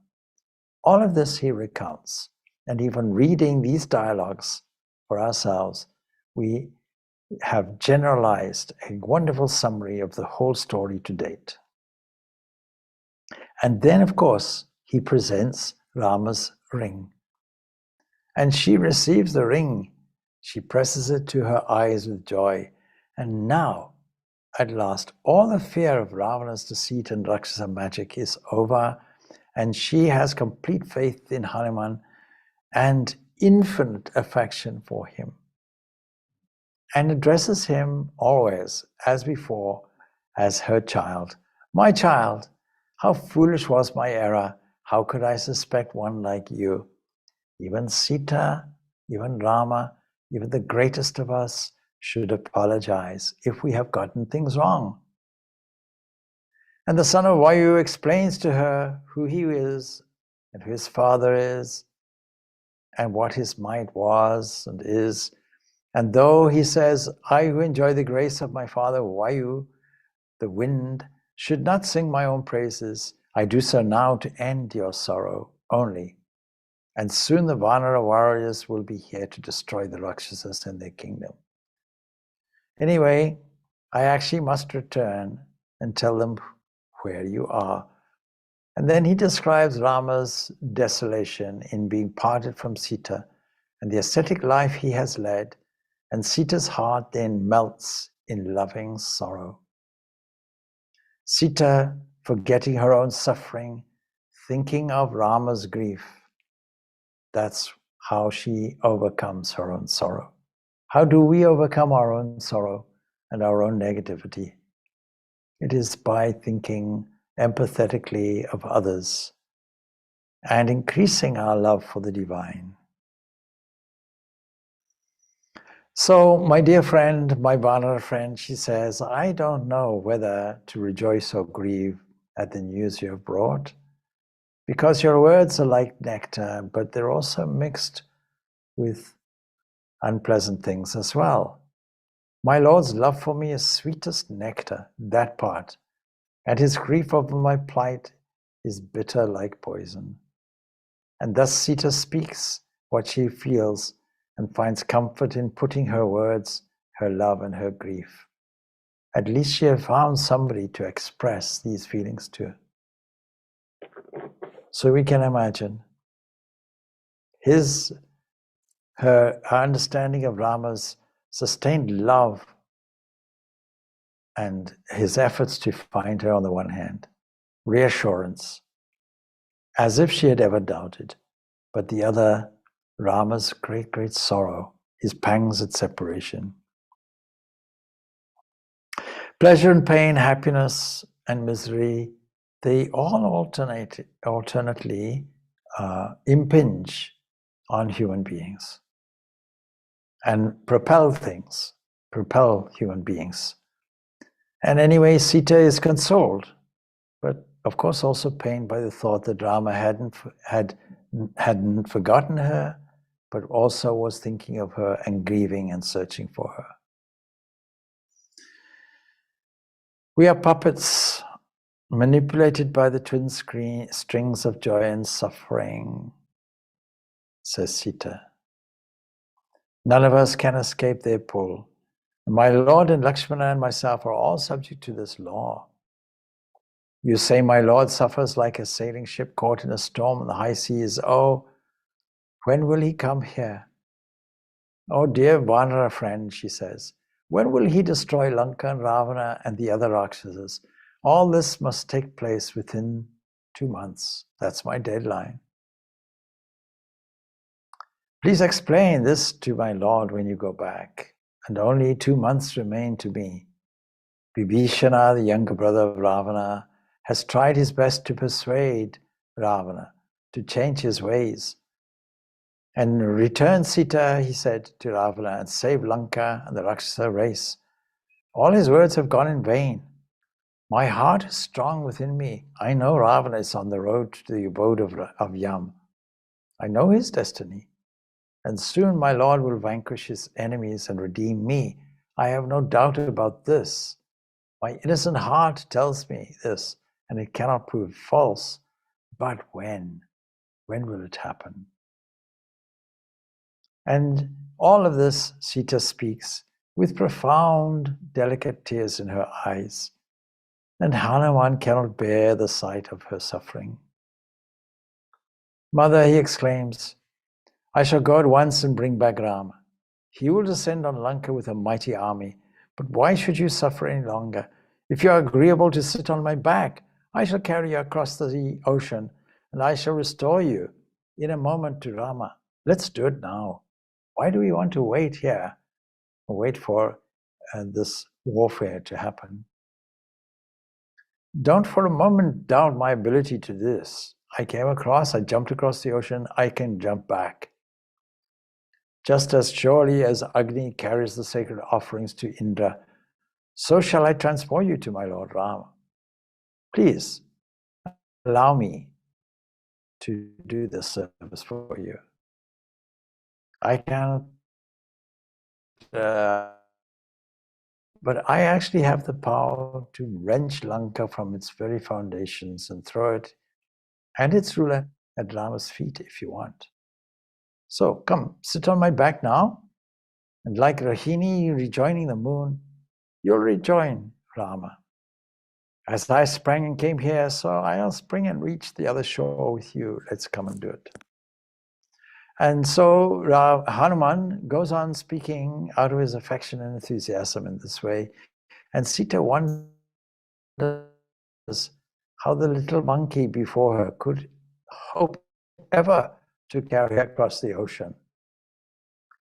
All of this he recounts, and even reading these dialogues for ourselves, we have generalized a wonderful summary of the whole story to date. And then, of course, he presents Rama's ring. And she receives the ring. She presses it to her eyes with joy. And now, at last, all the fear of Ravana's deceit and Rakshasa magic is over, and she has complete faith in Hanuman and infinite affection for him, and addresses him always, as before, as her child. My child, how foolish was my error! How could I suspect one like you? Even Sita, even Rama, even the greatest of us should apologize if we have gotten things wrong. And the son of Vayu explains to her who he is and who his father is and what his might was and is. And though he says, I who enjoy the grace of my father Vayu, the wind, should not sing my own praises, I do so now to end your sorrow only. And soon the Vanara warriors will be here to destroy the Rakshasas and their kingdom. Anyway, I actually must return and tell them where you are. And then he describes Rama's desolation in being parted from Sita and the ascetic life he has led, and Sita's heart then melts in loving sorrow. Sita, forgetting her own suffering, thinking of Rama's grief, that's how she overcomes her own sorrow. How do we overcome our own sorrow and our own negativity? It is by thinking empathetically of others and increasing our love for the divine. So, my dear friend, my Vanara friend, she says, I don't know whether to rejoice or grieve at the news you have brought, because your words are like nectar, but they're also mixed with unpleasant things as well. My Lord's love for me is sweetest nectar, that part, and his grief over my plight is bitter like poison. And thus Sita speaks what she feels and finds comfort in putting her words, her love and her grief. At least she has found somebody to express these feelings to. So we can imagine her understanding of Rama's sustained love and his efforts to find her on the one hand, reassurance, as if she had ever doubted, but the other, Rama's great, great sorrow, his pangs at separation. Pleasure and pain, happiness and misery, they all alternately impinge on human beings and propel human beings. And anyway, Sita is consoled, but of course also pained by the thought that Rama hadn't forgotten her, but also was thinking of her and grieving and searching for her. We are puppets manipulated by the twin strings of joy and suffering, says Sita. None of us can escape their pull. My Lord and Lakshmana and myself are all subject to this law. You say my Lord suffers like a sailing ship caught in a storm on the high seas. Oh, when will he come here? Oh, dear Vanara friend, she says, when will he destroy Lanka and Ravana and the other Rakshasas? All this must take place within 2 months. That's my deadline. Please explain this to my Lord when you go back, and only 2 months remain to me. Vibhishana, the younger brother of Ravana, has tried his best to persuade Ravana to change his ways. And return Sita, he said to Ravana, and save Lanka and the Rakshasa race. All his words have gone in vain. My heart is strong within me. I know Ravana is on the road to the abode of Yam. I know his destiny. and soon my Lord will vanquish his enemies and redeem me. I have no doubt about this. My innocent heart tells me this, and it cannot prove false. But when? When will it happen? And all of this, Sita speaks with profound, delicate tears in her eyes. And Hanuman cannot bear the sight of her suffering. Mother, he exclaims, I shall go at once and bring back Rama. He will descend on Lanka with a mighty army. But why should you suffer any longer? If you are agreeable to sit on my back, I shall carry you across the ocean, and I shall restore you in a moment to Rama. Let's do it now. Why do we want to wait here or wait for this warfare to happen? Don't for a moment doubt my ability to this. I came across, I jumped across the ocean, I can jump back. Just as surely as Agni carries the sacred offerings to Indra, so shall I transport you to my Lord Rama. Please, allow me to do this service for you. I cannot, but I actually have the power to wrench Lanka from its very foundations and throw it and its ruler at Rama's feet if you want. So come, sit on my back now, and like Rahini rejoining the moon, you'll rejoin Rama. As I sprang and came here, so I'll spring and reach the other shore with you. Let's come and do it. And so Hanuman goes on speaking out of his affection and enthusiasm in this way. And Sita wonders how the little monkey before her could hope ever to carry her across the ocean.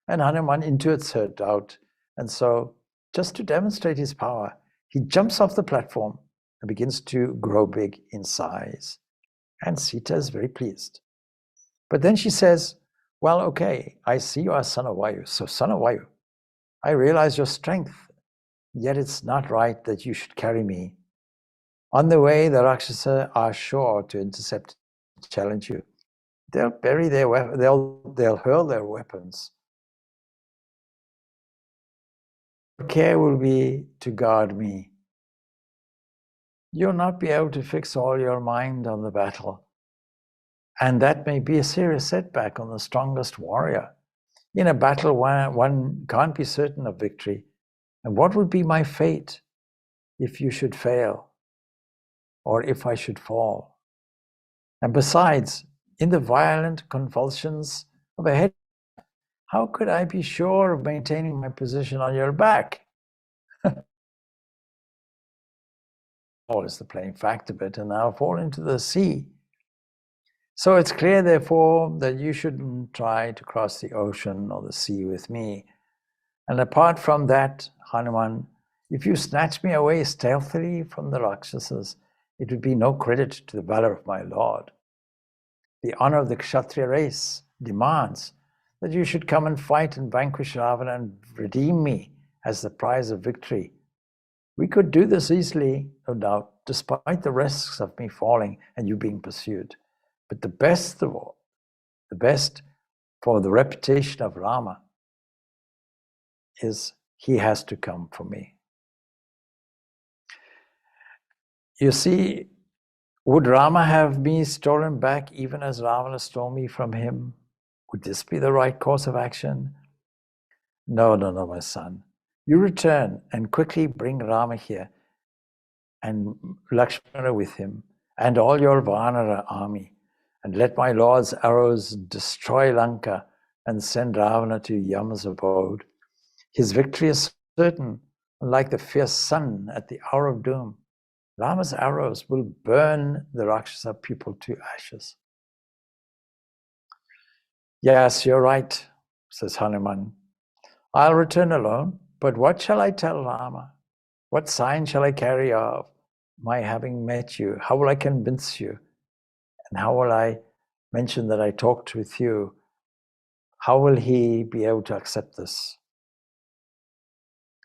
And Hanuman intuits her doubt. And so, just to demonstrate his power, he jumps off the platform and begins to grow big in size. And Sita is very pleased. But then she says, well, okay, I see you are son of Vayu. So son of Vayu, I realize your strength, yet it's not right that you should carry me. On the way, the Rakshasa are sure to intercept and challenge you. They'll bury their weapons, they'll hurl their weapons. Care will be to guard me. You'll not be able to fix all your mind on the battle. And that may be a serious setback on the strongest warrior. In a battle, one can't be certain of victory. And what would be my fate if you should fail, or if I should fall? And besides, in the violent convulsions of a head, how could I be sure of maintaining my position on your back? Is the plain fact of it, and now fall into the sea. So it's clear, therefore, that you shouldn't try to cross the ocean or the sea with me. And apart from that, Hanuman, if you snatch me away stealthily from the Rakshasas, it would be no credit to the valor of my Lord. The honor of the Kshatriya race demands that you should come and fight and vanquish Ravana and redeem me as the prize of victory. We could do this easily, no doubt, despite the risks of me falling and you being pursued. But the best of all, the best for the reputation of Rama is he has to come for me. You see, would Rama have me stolen back even as Ravana stole me from him? Would this be the right course of action? No, my son. You return and quickly bring Rama here and Lakshmana with him and all your Vanara army, and let my Lord's arrows destroy Lanka and send Ravana to Yama's abode. His victory is certain, like the fierce sun at the hour of doom. Rama's arrows will burn the Rakshasa people to ashes. Yes, you're right, says Hanuman. I'll return alone, but what shall I tell Rama? What sign shall I carry of my having met you? How will I convince you? And how will I mention that I talked with you? How will he be able to accept this?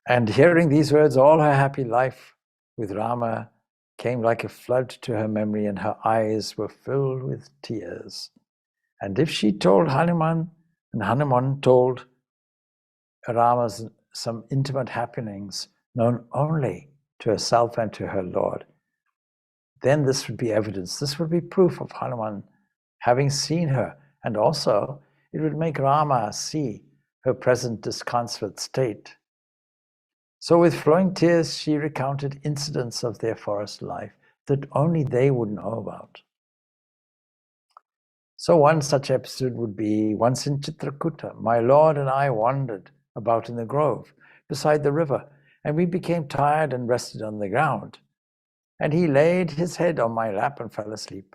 And hearing these words, all her happy life with Rama came like a flood to her memory, and her eyes were filled with tears. And if she told Hanuman And Hanuman told Rama some intimate happenings known only to herself and to her Lord. Then this would be evidence. This would be proof of Hanuman having seen her. And also, it would make Rama see her present disconsolate state. So with flowing tears, she recounted incidents of their forest life that only they would know about. So one such episode would be, once in Chitrakuta, my Lord and I wandered about in the grove beside the river, and we became tired and rested on the ground. And he laid his head on my lap and fell asleep.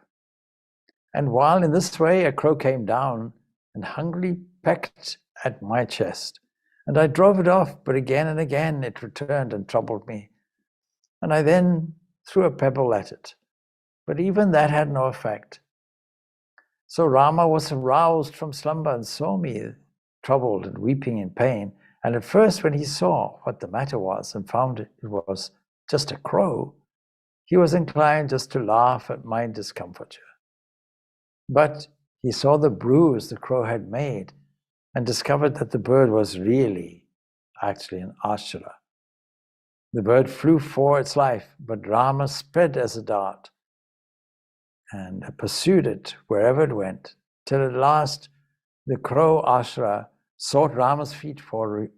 And while in this way, a crow came down and hungrily pecked at my chest. And I drove it off, but again and again it returned and troubled me. And I then threw a pebble at it, but even that had no effect. So Rama was aroused from slumber and saw me troubled and weeping in pain. And at first, when he saw what the matter was and found it was just a crow, he was inclined just to laugh at my discomfiture. But he saw the bruise the crow had made and discovered that the bird was really actually an ashura. The bird flew for its life, but Rama sped as a dart and pursued it wherever it went, till at last the crow ashura sought Rama's feet for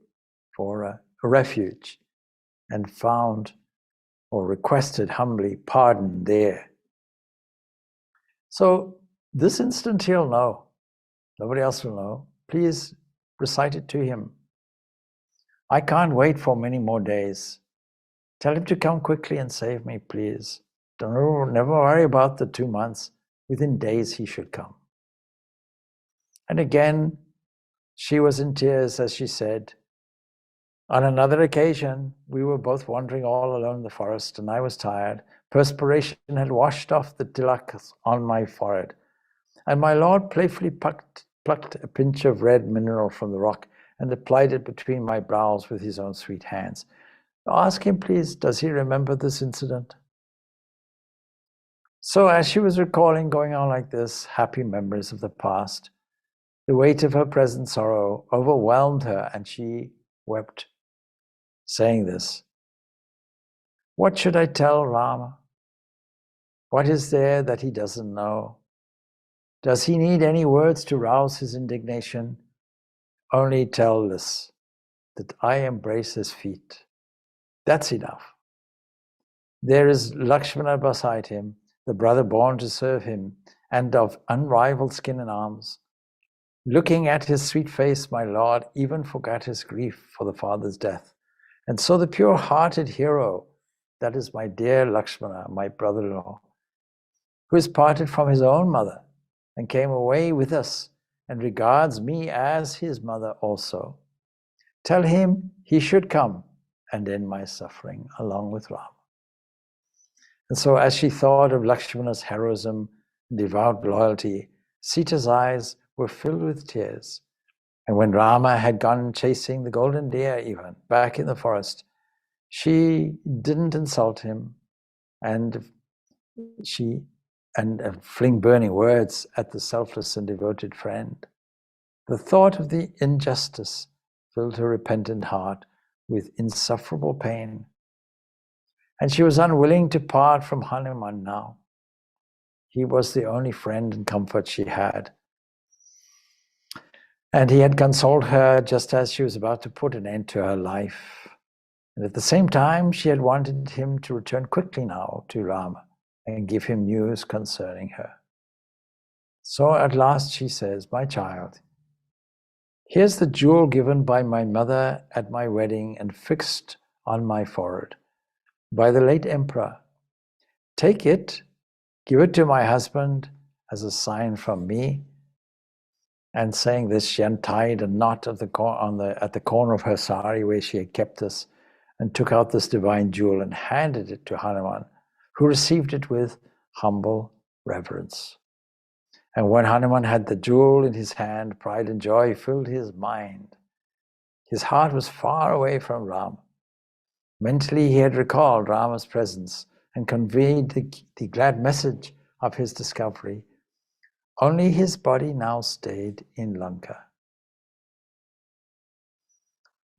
a refuge and found or requested humbly pardon there. So this instant he'll know. Nobody else will know. Please recite it to him. I can't wait for many more days. Tell him to come quickly and save me, please. Never worry about the 2 months. Within days he should come. And again, she was in tears as she said, on another occasion, we were both wandering all alone in the forest, and I was tired. Perspiration had washed off the tilakas on my forehead, and my Lord playfully plucked a pinch of red mineral from the rock and applied it between my brows with his own sweet hands. Ask him, please, does he remember this incident? So as she was recalling, going on like this, happy memories of the past, the weight of her present sorrow overwhelmed her, and she wept, saying this, what should I tell Rama? What is there that he doesn't know? Does he need any words to rouse his indignation? Only tell this, that I embrace his feet. That's enough. There is Lakshmana beside him, the brother born to serve him, and of unrivaled skin and arms. Looking at his sweet face, my Lord even forgot his grief for the father's death. And so the pure-hearted hero, that is my dear Lakshmana, my brother-in-law, who is parted from his own mother and came away with us and regards me as his mother also. Tell him he should come and end my suffering along with Rama. And so as she thought of Lakshmana's heroism and devout loyalty, Sita's eyes were filled with tears. And when Rama had gone chasing the golden deer even back in the forest, she didn't insult him and fling burning words at the selfless and devoted friend. The thought of the injustice filled her repentant heart with insufferable pain, and she was unwilling to part from Hanuman now. He was the only friend and comfort she had. And he had consoled her just as she was about to put an end to her life. And at the same time, she had wanted him to return quickly now to Rama and give him news concerning her. So at last she says, my child, here's the jewel given by my mother at my wedding and fixed on my forehead by the late emperor. Take it, give it to my husband as a sign from me. And saying this, she untied a knot of at the corner of her sari where she had kept this, and took out this divine jewel and handed it to Hanuman, who received it with humble reverence. And when Hanuman had the jewel in his hand, pride and joy filled his mind. His heart was far away from Rama. Mentally, he had recalled Rama's presence and conveyed the glad message of his discovery. Only his body now stayed in Lanka.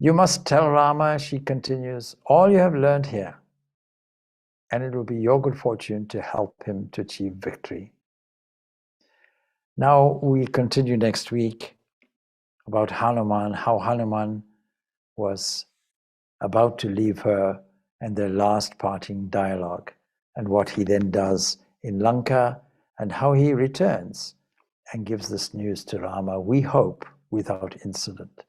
You must tell Rama, she continues, all you have learned here, and it will be your good fortune to help him to achieve victory. Now we continue next week about Hanuman, how Hanuman was about to leave her and their last parting dialogue, and what he then does in Lanka, and how he returns and gives this news to Rama, we hope, without incident.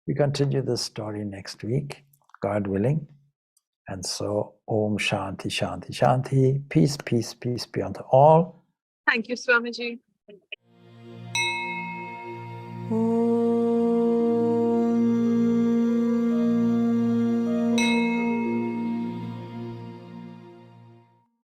We continue this story next week, God willing. And so, Om Shanti, Shanti, Shanti, peace, peace, peace be unto all. Thank you, Swamiji.